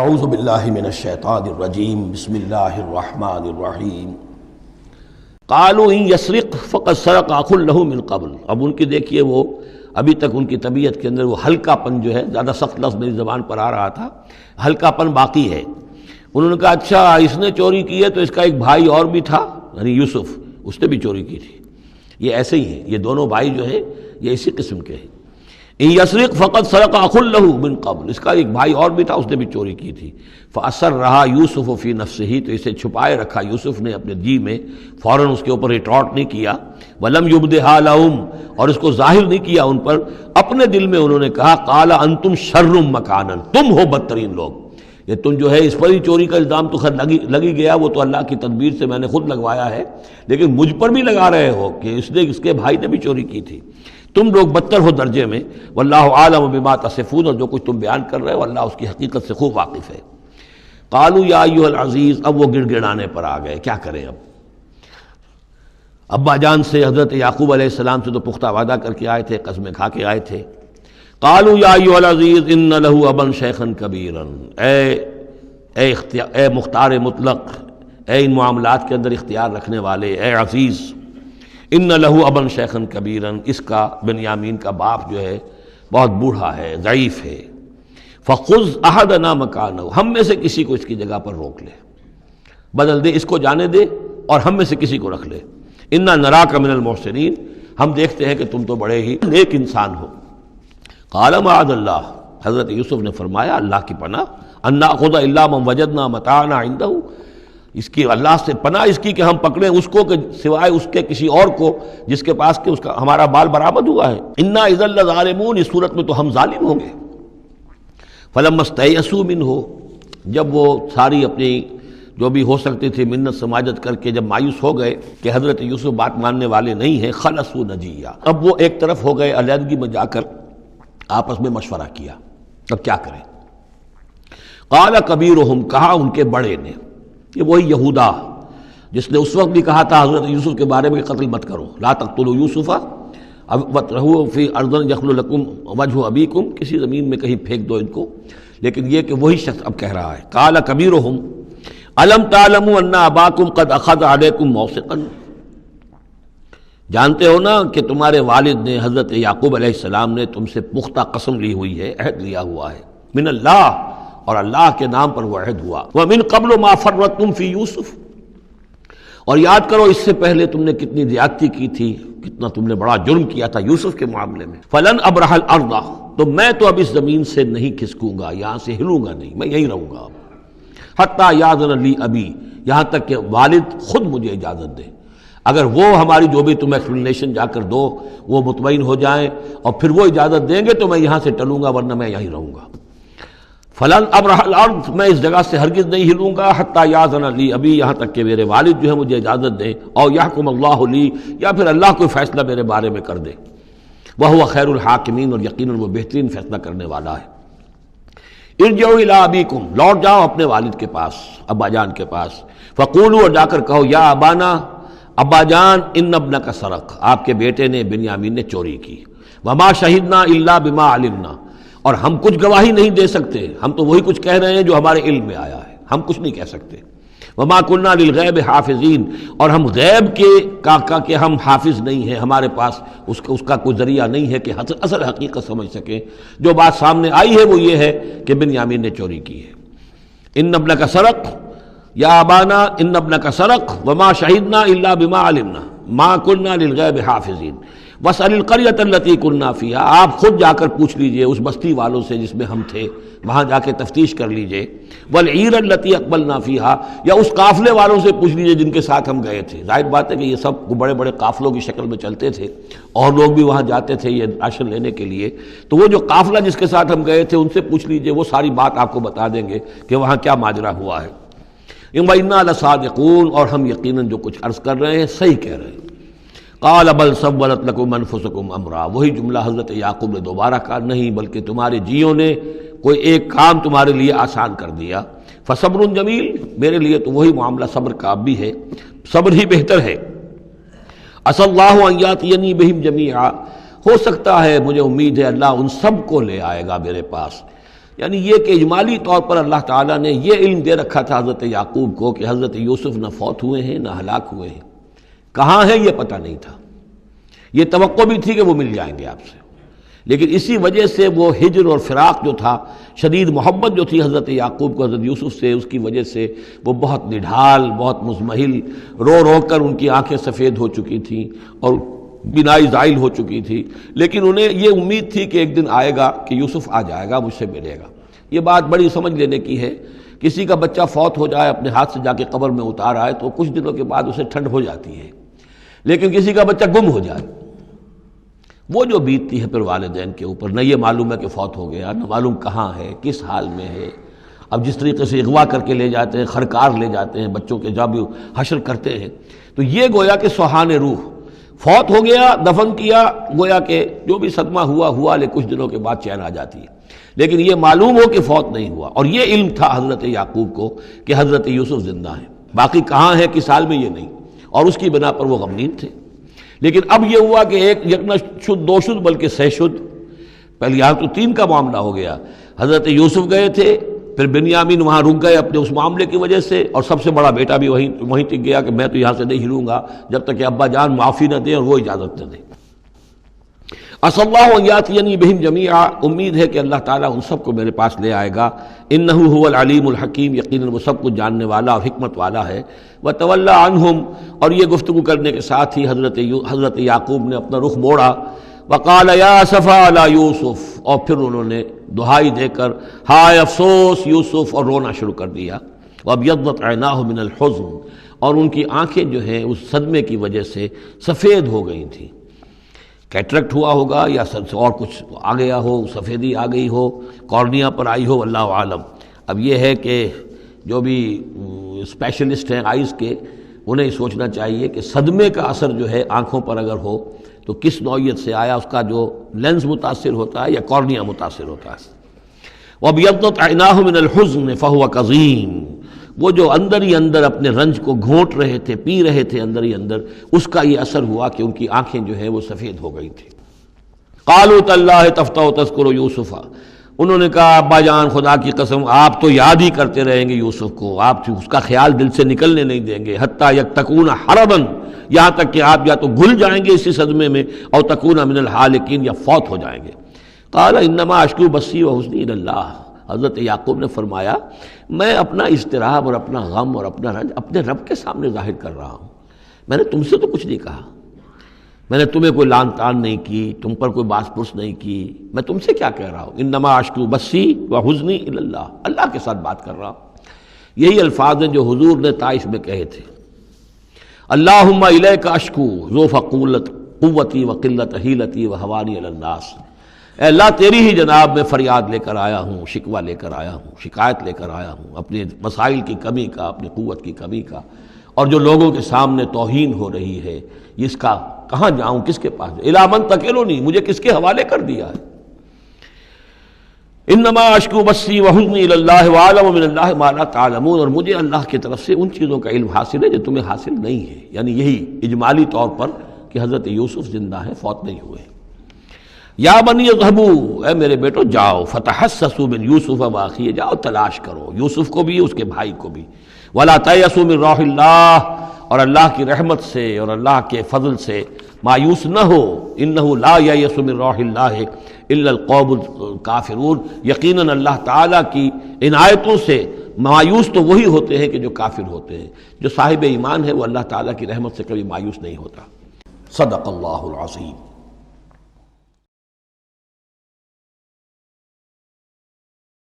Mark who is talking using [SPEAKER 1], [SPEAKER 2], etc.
[SPEAKER 1] اعوذ باللہ من الشیطان الرجیم بسم اللہ الرحمن الرحیم قالوا ان یسرق فقد سرق اخ له من قبل۔ اب ان کی دیکھیے وہ ابھی تک ان کی طبیعت کے اندر وہ ہلکا پن جو ہے، زیادہ سخت لفظ میری زبان پر آ رہا تھا، ہلکا پن باقی ہے۔ انہوں نے کہا اچھا اس نے چوری کی ہے تو اس کا ایک بھائی اور بھی تھا، یعنی یوسف، اس نے بھی چوری کی تھی۔ یہ ایسے ہی ہیں، یہ دونوں بھائی جو ہیں یہ اسی قسم کے ہیں۔ ان یسرق فقد سرق اخ له من قبل، اس کا ایک بھائی اور بھی تھا، اس نے بھی چوری کی تھی۔ فاسرها یوسف فی نفسہ، تو اسے چھپائے رکھا یوسف نے اپنے جی میں، فوراً اس کے اوپر ریٹارٹ نہیں کیا۔ ولم یبدھا لهم، اور اس کو ظاہر نہیں کیا ان پر، اپنے دل میں انہوں نے کہا قال انتم شر مکانا، تم ہو بدترین لوگ۔ یہ تم جو ہے اس پر ہی چوری کا الزام تو خیر لگی گیا، وہ تو اللہ کی تدبیر سے میں نے خود لگوایا ہے، لیکن مجھ پر بھی لگا رہے ہو کہ اس کے بھائی نے بھی چوری کی تھی۔ تم لوگ بدتر ہو درجے میں۔ واللہ عالم بما تصفون، اور جو کچھ تم بیان کر رہے ہو اللہ اس کی حقیقت سے خوب واقف ہے۔ قالوا یا ایھا العزیز، اب وہ گڑ گڑانے پر آ گئے، کیا کریں اب؟ ابا جان سے، حضرت یعقوب علیہ السلام سے تو پختہ وعدہ کر کے آئے تھے، قسمیں کھا کے آئے تھے۔ قالوا یا ایھا العزیز ان له ابا شیخا کبیرا، اے مختار مطلق، اے ان معاملات کے اندر اختیار رکھنے والے، اے عزیز، ان له ابا شیخا کبیرا، اس کا بنیامین کا باپ جو ہے بہت بوڑھا ہے، ضعیف ہے۔ فخذ احدنا مکانہ، ہم میں سے کسی کو اس کی جگہ پر روک لے، بدل دے، اس کو جانے دے اور ہم میں سے کسی کو رکھ لے۔ انا نراک من المحسنین، ہم دیکھتے ہیں کہ تم تو بڑے ہی نیک انسان ہو۔ قال معاذ اللہ، حضرت یوسف نے فرمایا اللہ کی پناہ، ان ناخذ الا من وجدنا متاعنا عنده، اس کی اللہ سے پناہ اس کی کہ ہم پکڑیں اس کو کہ سوائے اس کے کسی اور کو جس کے پاس کہ اس کا ہمارا مال برآمد ہوا ہے۔ انا اذا لظالمون، اس صورت میں تو ہم ظالم ہوں گے۔ فلما استيئسوا منه، جب وہ ساری اپنی جو بھی ہو سکتی تھی منت سماجت کر کے جب مایوس ہو گئے کہ حضرت یوسف بات ماننے والے نہیں ہیں، خلصوا نجیہ، اب وہ ایک طرف ہو گئے، علیحدگی میں جا کر آپس میں مشورہ کیا، اب کیا کریں؟ قال کبیرہم، کہا ان کے بڑے نے، یہ وہی یہودا جس نے اس وقت بھی کہا تھا حضرت یوسف کے بارے میں کہ قتل مت کرو، لا تقتلوا یوسف وَاطْرَحُوهُ فِي أَرْضٍ يَخْلُ لَكُمْ وَجْهُ أَبِيكُمْ، کسی زمین میں کہیں پھینک دو ان کو، لیکن یہ کہ وہی شخص اب کہہ رہا ہے قال کبیرہم أَلَمْ تَعْلَمُوا أَنَّ أَبَاكُمْ قَدْ أَخَذَ عَلَيْكُمْ مَوْثِقًا، جانتے ہو نا کہ تمہارے والد نے، حضرت یعقوب علیہ السلام نے تم سے پختہ قسم لی ہوئی ہے، عہد لیا ہوا ہے، من اللہ، اور اللہ کے نام پر وہ عہد ہوا، وَمِن قَبْلُ مَا فَرَّطْتُمْ فِي يُوسُف، اور یاد کرو اس سے پہلے تم نے کتنی زیادتی کی تھی، کتنا تم نے بڑا جرم کیا تھا یوسف کے معاملے میں۔ فَلَنْ أَبْرَحَ الْأَرْضَ، تو میں تو اب اس زمین سے نہیں کھسکوں گا، یہاں سے ہلوں گا نہیں، میں یہیں رہوں گا حَتَّى يَأْذَنَ لِي أَبِي، یہاں تک کہ والد خود مجھے اجازت دے، اگر وہ ہماری جو بھی تم ایکسپلینیشن جا کر دو وہ مطمئن ہو جائیں اور پھر وہ اجازت دیں گے تو میں یہاں سے ٹلوں گا، ورنہ میں یہیں رہوں گا۔ فلن ابرح الارض، میں اس جگہ سے ہرگز نہیں ہلوں گا، حتی یاذن لی ابی، یہاں تک کہ میرے والد جو ہے مجھے اجازت دیں، اور یحکم اللہ لی، یا پھر اللہ کوئی فیصلہ میرے بارے میں کر دے، وہو خیر الحاکمین، اور یقیناً وہ بہترین فیصلہ کرنے والا ہے۔ ارجعوا الی ابیکم، لوٹ جاؤ اپنے والد کے پاس، ابا جان کے پاس، فقولوا، اور جا کر کہو، یا ابانا، ابا جان، ان ابنک سرق، آپ کے بیٹے نے بنیامین نے چوری کی، وما شہدنا الا بما علمنا، اور ہم کچھ گواہی نہیں دے سکتے، ہم تو وہی کچھ کہہ رہے ہیں جو ہمارے علم میں آیا ہے، ہم کچھ نہیں کہہ سکتے۔ وما كنا للغیب حافظین، اور ہم غیب کے کہ ہم حافظ نہیں ہیں، ہمارے پاس اس کا کوئی ذریعہ نہیں ہے کہ اصل حقیقت سمجھ سکیں۔ جو بات سامنے آئی ہے وہ یہ ہے کہ بنیامین نے چوری کی ہے۔ ان ابنک سرق، یا ابانا ان ابنک سرق وما شہدنا الا بما علمنا ما كنا للغیب حافظین واسأل القریۃ التی کنا فیہا، آپ خود جا کر پوچھ لیجئے اس بستی والوں سے جس میں ہم تھے، وہاں جا کے تفتیش کر لیجئے، والعیر التی اقبلنا فیہا، یا اس قافلے والوں سے پوچھ لیجئے جن کے ساتھ ہم گئے تھے۔ ظاہر بات ہے کہ یہ سب بڑے بڑے قافلوں کی شکل میں چلتے تھے اور لوگ بھی وہاں جاتے تھے یہ راشن لینے کے لیے، تو وہ جو قافلہ جس کے ساتھ ہم گئے تھے ان سے پوچھ لیجئے، وہ ساری بات آپ کو بتا دیں گے کہ وہاں کیا ماجرا ہوا ہے۔ وَإِنَّا لَصَادِقُونَ، اور ہم یقیناً جو کچھ عرض کر رہے ہیں صحیح کہہ رہے ہیں۔ قال بل سولت لكم انفسكم امرا، وہی جملہ حضرت یعقوب نے دوبارہ کہا، نہیں بلکہ تمہارے جیوں نے کوئی ایک کام تمہارے لیے آسان کر دیا، فصبر جمیل، میرے لیے تو وہی معاملہ صبر کا بھی ہے، صبر ہی بہتر ہے۔ عسى الله ان ياتيني بهم جميعا، ہو سکتا ہے، مجھے امید ہے اللہ ان سب کو لے آئے گا میرے پاس، یعنی یہ کہ اجمالی طور پر اللہ تعالیٰ نے یہ علم دے رکھا تھا حضرت یعقوب کو کہ حضرت یوسف نہ فوت ہوئے ہیں نہ ہلاک ہوئے ہیں، کہاں ہیں یہ پتہ نہیں تھا، یہ توقع بھی تھی کہ وہ مل جائیں گے آپ سے، لیکن اسی وجہ سے وہ ہجر اور فراق جو تھا، شدید محبت جو تھی حضرت یعقوب کو حضرت یوسف سے، اس کی وجہ سے وہ بہت نڈھال، بہت مزمحل، رو رو کر ان کی آنکھیں سفید ہو چکی تھیں اور بینائی زائل ہو چکی تھی، لیکن انہیں یہ امید تھی کہ ایک دن آئے گا کہ یوسف آ جائے گا، مجھ سے ملے گا۔ یہ بات بڑی سمجھ لینے کی ہے، کسی کا بچہ فوت ہو جائے، اپنے ہاتھ سے جا کے قبر میں اتار آئے تو کچھ دنوں کے بعد اسے ٹھنڈ ہو جاتی ہے، لیکن کسی کا بچہ گم ہو جائے، وہ جو بیتتی ہے پھر والدین کے اوپر، نہ یہ معلوم ہے کہ فوت ہو گیا، نہ معلوم کہاں ہے، کس حال میں ہے۔ اب جس طریقے سے اغوا کر کے لے جاتے ہیں، خرکار لے جاتے ہیں بچوں کے، جب حشر کرتے ہیں، تو یہ گویا کہ سوہان روح، فوت ہو گیا، دفن کیا، گویا کہ جو بھی صدمہ ہوا لیکن کچھ دنوں کے بعد چین آ جاتی ہے، لیکن یہ معلوم ہو کہ فوت نہیں ہوا، اور یہ علم تھا حضرت یعقوب کو کہ حضرت یوسف زندہ ہیں، باقی کہاں ہے کس حال میں یہ نہیں، اور اس کی بنا پر وہ غمگین تھے۔ لیکن اب یہ ہوا کہ ایک یک نہ شد دو شد بلکہ سہ شد، پہلے یہاں تو 3 کا معاملہ ہو گیا، حضرت یوسف گئے تھے، پھر بنیامین وہاں رک گئے اپنے اس معاملے کی وجہ سے، اور سب سے بڑا بیٹا بھی وہیں ٹک گیا کہ میں تو یہاں سے نہیں ہلوں گا جب تک کہ ابا جان معافی نہ دیں اور وہ اجازت نہ دیں۔ عسى اللہ ان یاتینی بہم جمیعا، امید ہے کہ اللہ تعالیٰ ان سب کو میرے پاس لے آئے گا، انہ هو العلیم الحکیم، یقیناً وہ سب کچھ جاننے والا اور حکمت والا ہے۔ وتولی عنہم، اور یہ گفتگو کرنے کے ساتھ ہی حضرت یعقوب نے اپنا رخ موڑا، وقال یا اسفا علی یوسف، اور پھر انہوں نے دہائی دے کر ہائے افسوس یوسف، اور رونا شروع کر دیا۔ وابیضت عیناہ من الحزن، اور ان کی آنکھیں جو ہیں اس صدمے کی وجہ سے سفید ہو گئی تھیں، کیٹریکٹ ہوا ہوگا یا اور کچھ آ گیا ہو، سفیدی آ گئی ہو، کارنیا پر آئی ہو، اللہ عالم۔ اب یہ ہے کہ جو بھی اسپیشلسٹ ہیں آئیز کے، انہیں سوچنا چاہیے کہ صدمے کا اثر جو ہے آنکھوں پر اگر ہو تو کس نوعیت سے آیا، اس کا جو لینز متاثر ہوتا ہے یا کارنیا متاثر ہوتا ہے۔ وَابْيَضَّتْ عَيْنَاهُ مِنَ الْحُزْنِ فَهُوَ كَظِيمٌ، وہ جو اندر ہی اندر اپنے رنج کو گھونٹ رہے تھے، پی رہے تھے اندر ہی اندر، اس کا یہ اثر ہوا کہ ان کی آنکھیں جو ہیں وہ سفید ہو گئی تھی۔ قَالُوا تَاللَّهِ تَفْتَحُ تَذْكُرُ يُوسُفَ، انہوں نے کہا ابا جان خدا کی قسم آپ تو یاد ہی کرتے رہیں گے یوسف کو، آپ اس کا خیال دل سے نکلنے نہیں دیں گے، حتیٰ یکتکون حرباً، یہاں تک کہ آپ یا تو گھل جائیں گے اسی صدمے میں، اور تکون من الحالکین، یا فوت ہو جائیں گے۔ قال انما اشکو بثی وحزنی الی اللہ، حضرت یعقوب نے فرمایا میں اپنا اضطراب اور اپنا غم اور اپنا رنج اپنے رب کے سامنے ظاہر کر رہا ہوں، میں نے تم سے تو کچھ نہیں کہا، میں نے تمہیں کوئی لان تان نہیں کی، تم پر کوئی باس پرس نہیں کی، میں تم سے کیا کہہ رہا ہوں، انما اشکو بثی وحزنی الی اللہ، اللہ کے ساتھ بات کر رہا ہوں۔ یہی الفاظ ہیں جو حضور نے طائف میں کہے تھے، اللہم الیک اشکو ضعف قوتی وقلت حیلتی وہوانی علی الناس، اے اللہ تیری ہی جناب میں فریاد لے کر آیا ہوں، شکوہ لے کر آیا ہوں، شکایت لے کر آیا ہوں اپنے مسائل کی کمی کا، اپنی قوت کی کمی کا، اور جو لوگوں کے سامنے توہین ہو رہی ہے اس کا کہاں جاؤں، کس کے پاس جاؤں، الی من تکلنی، مجھے کس کے حوالے کر دیا ہے۔ انما اشکو بثی وحزنی الی اللہ واعلم من اللہ ما لا تعلمون، اور مجھے اللہ کی طرف سے ان چیزوں کا علم حاصل ہے جو تمہیں حاصل نہیں ہے، یعنی یہی اجمالی طور پر کہ حضرت یوسف زندہ ہیں، فوت نہیں ہوئے۔ یا بنی اذهبوا، اے میرے بیٹو جاؤ، فتحسسوا من یوسف واخیہ، جاؤ تلاش کرو یوسف کو بھی اس کے بھائی کو بھی، ولا تیأسوا من روح اللہ، اور اللہ کی رحمت سے اور اللہ کے فضل سے مایوس نہ ہو، انہ لا ییأس من روح اللہ الا القوم الکافرون، یقیناً اللہ تعالیٰ کی عنایتوں سے مایوس تو وہی ہوتے ہیں کہ جو کافر ہوتے ہیں، جو صاحب ایمان ہے وہ اللہ تعالیٰ کی رحمت سے کبھی مایوس نہیں ہوتا۔ صدق اللہ العظیم۔